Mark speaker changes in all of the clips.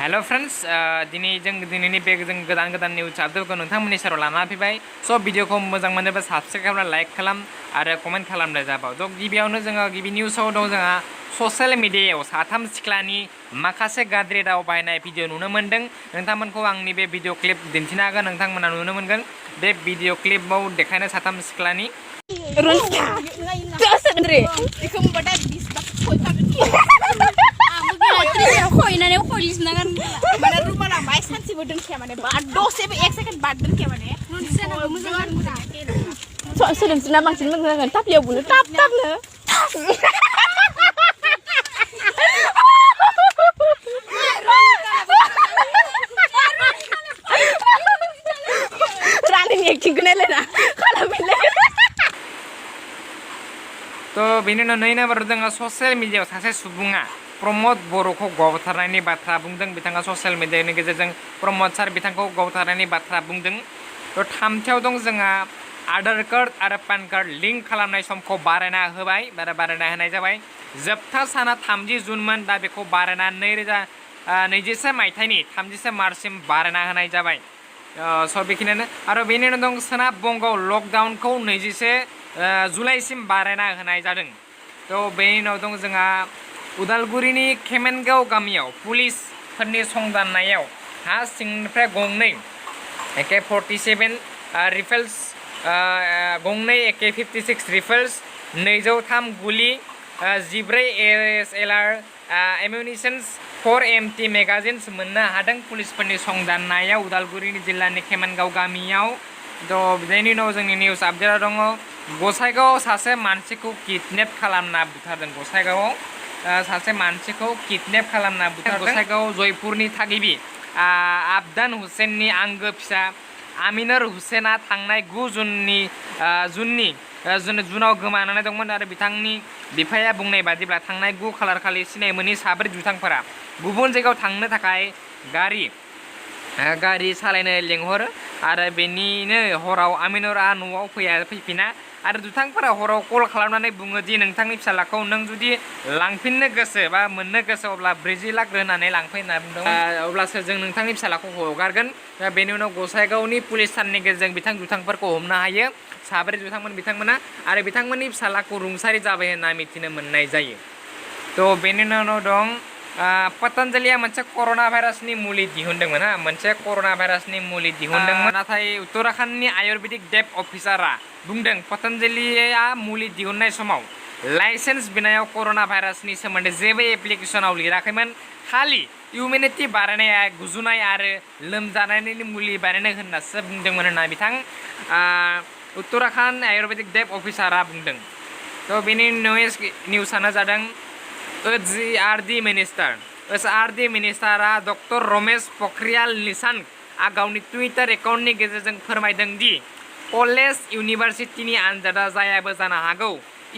Speaker 1: Hello friends दिनै जों दिनैनि बे जों गोदान निउज आपडेटखौ नोंथांमोननि सेराव लाना फैबाय। स' भिडिअखौ मोजां मोनोबा साबस्क्राइब खालामना लाइक खालाम आरो कमेन्ट खालामनाय जाबाय। थ' गिबियावनो जोङो गिबि निउसाव दं जोंहा ससियेल मिडियायाव साथाम सिख्लानि माखासे गाज्रि राव बाहायनाय भिडिअ नुनो मोन्दों। नोंथांमोनखौ आंनि बे भिडिअ क्लिप दिन्थिनो हागोन, नोंथांमोना नुनो मोनगोन। बे भिडिअ क्लिपाव देखायनाय साथाम सिख्लानि
Speaker 2: सोलोंसुना बांसिन मोजां जागोन टाफ्लियाव बुनो टाप टापनो रानिनि एक्टिंखौ नायलायना खालामैलाय।
Speaker 1: थ' बेनि उनाव 2 नाम्बाराव जोङो ससियेल मिडियायाव सासे सुबुङा प्रमद बर'खौ गावथारनायनि बाथ्रा बुंदों। बिथाङा ससियेल मिडियानि गेजेरजों प्रमद सार बिथांखौ गावथारनायनि बाथ्रा बुंदों। थ' 3थियाव दं जोंहा आधार कार्ड आरो पान कार्ड लिंक खालामनाय समखौ बारायना होनाय जाबाय। जोबथा साना 30 जुनमोन, दा बेखौ बारायना 2021 मायथाइनि 30 मार्चसिम बारायना होनाय जाबाय। स' बेखिनियानो। आरो बेनि उनाव दं सोनाब बंगआव लकडाउनखौ 21 जुलाइसिम बारायना होनाय जादों। थ' बेनि उनाव दं जोंहा उदालगुरिनि खेमेनगाव गामियाव पुलिसफोरनि संदाननायाव हा सिंनिफ्राय गंनै AK-47 रिफल्स, गंनै AK-56 रिफल्स, 203 गुलि, 14 ASLR एमिउनिशन्स, 4 MT मेगाजिन्स मोननो हादों पुलिसफोरनि संदाननायाव उदालगुरि जिल्लानि खेमेनगाव गामियाव। थ' बेनि उनाव जोंनि निउस आपडेटआव दङ गसाइगावआव सासे मानसिखौ किडनेप खालामना बुथारदों। गसाइगावआव सासे मानसिखौ किडनेप खालामना बुथारदों। गसाइगाव जयपुरनि थागिबि आबदान हुसेननि आंगो फिसा आमिनर हुसेना थांनाय 9 जुनाव गोमानानै दंमोन आरो बिथांनि बिफाया बुंनाय बादिब्ला थांनाय 9 खालार खालि सिनाय मोनै 4 दुथांफोरा गुबुन जायगायाव थांनो थाखाय गारि सालायनो लेंहरो आरो बेनिनो हराव आमिनरा न'आव फैफिना आरो दुथांफोरा हराव कल खालामनानै बुङो दि नोंथांनि फिसालाखौ नों जुदि लांफिननो गोसो बा मोननो गोसो अब्ला 40 लाख होनानै लांफै होनना बुंदों। अब्लासो जों नोंथांनि फिसालाखौ हगारगोन। बेनि उनाव गसाइगावनि पुलिस थाननि गेजेरजों दुथांफोरखौ हमनो हायो। 4 दुथांमोन बिथांमोना आरो बिथांमोननि फिसालाखौ रुंसारि जाबाय होनना मिथिनो मोननाय जायो। थ' बेनि उनाव दं पतन्जलिया मोनसे कर'ना भाइरासनि मुलि दिहुनदोंमोन। मोनसे कर'ना भाइरासनि मुलि दिहुनदोंमोन, नाथाय उत्तराखन्डनि आयुर्वेदिक डेभ अफिसारा बुंदों पतन्जलिया मुलि दिहुननाय समाव लाइसेन्स बिनायाव कर'ना भाइरासनि सोमोन्दै जेबो एप्लिकेसनाव लिराखैमोन, खालि इमिउनिटि बारायनाय, गुजुनाय आरो लोमजानायनि मुलि बानायनो होननासो बुंदोंमोन होनना बिथां उत्तराखन्ड आयुर्वेदिक डेभ अफिसारा बुंदों। थ' बेनि निउसानो जादों एचआरडि मिनिस्टारा डक्टर रमेश पखरियाल निशांकआ गावनि टुइटार एकाउन्टनि गेजेरजों फोरमायदों दि कलेज इउनिभार्सिटिनि आनजादा जायाबो जानो हागौ।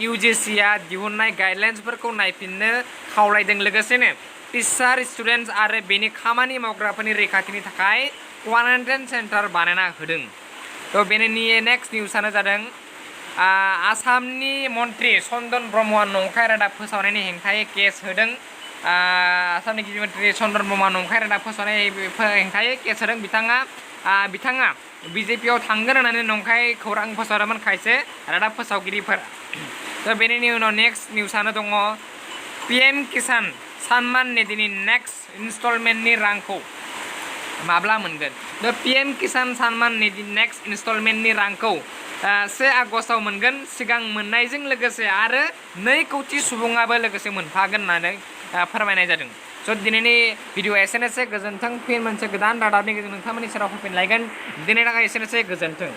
Speaker 1: UGCआ दिहुननाय गाइडलाइन्सफोरखौ नायफिननो खावलायदों, लोगोसेनो टिचार, स्टुडेन्टस आरो बेनि खामानि मावग्राफोरनि रैखाथिनि थाखाय क्वारेन्टाइन सेन्टार बानायना होदों। थ' बेनि नेक्स्ट निउसानो जादों आसामनि मन्त्रि चन्दन ब्रह्मआ नंखाय रादाब फोसावनायनि हेंथायै केस होदों। आसामनि गिबि मन्त्रि चन्दन ब्रह्मआ नंखाय रादाब फोसावनाय हेंथायै केस होदों। बिथाङा BJPआव थांगोन होननानै नंखाय खौरां फोसावदोंमोन खायसे रादाब फोसावगिरिफोर। थ' बेनि उनाव नेक्स्ट निउसानो दङ PM किसान सन्मान निधिनि नेक्स्ट इनस्टलमेन्टनि रांखौ माब्ला मोनगोन। थ' PM किसान सन्मान निधि नेक्स्ट इनस्टलमेन्टनि रांखौ 1 आगस्टआव मोनगोन। सिगां मोननायजों लोगोसे आरो 2 कौटि सुबुङाबो लोगोसे मोनफागोन होननानै फोरमायनाय जादों। स' दिनैनि भिडिअ एसेनोसै, गोजोन्थों। फिन मोनसे गोदान रादाबनि गेजेरजों नोंथांमोननि सेराव फैफिनलायगोन। दिनैनि थाखाय एसेनोसै, गोजोन्थों।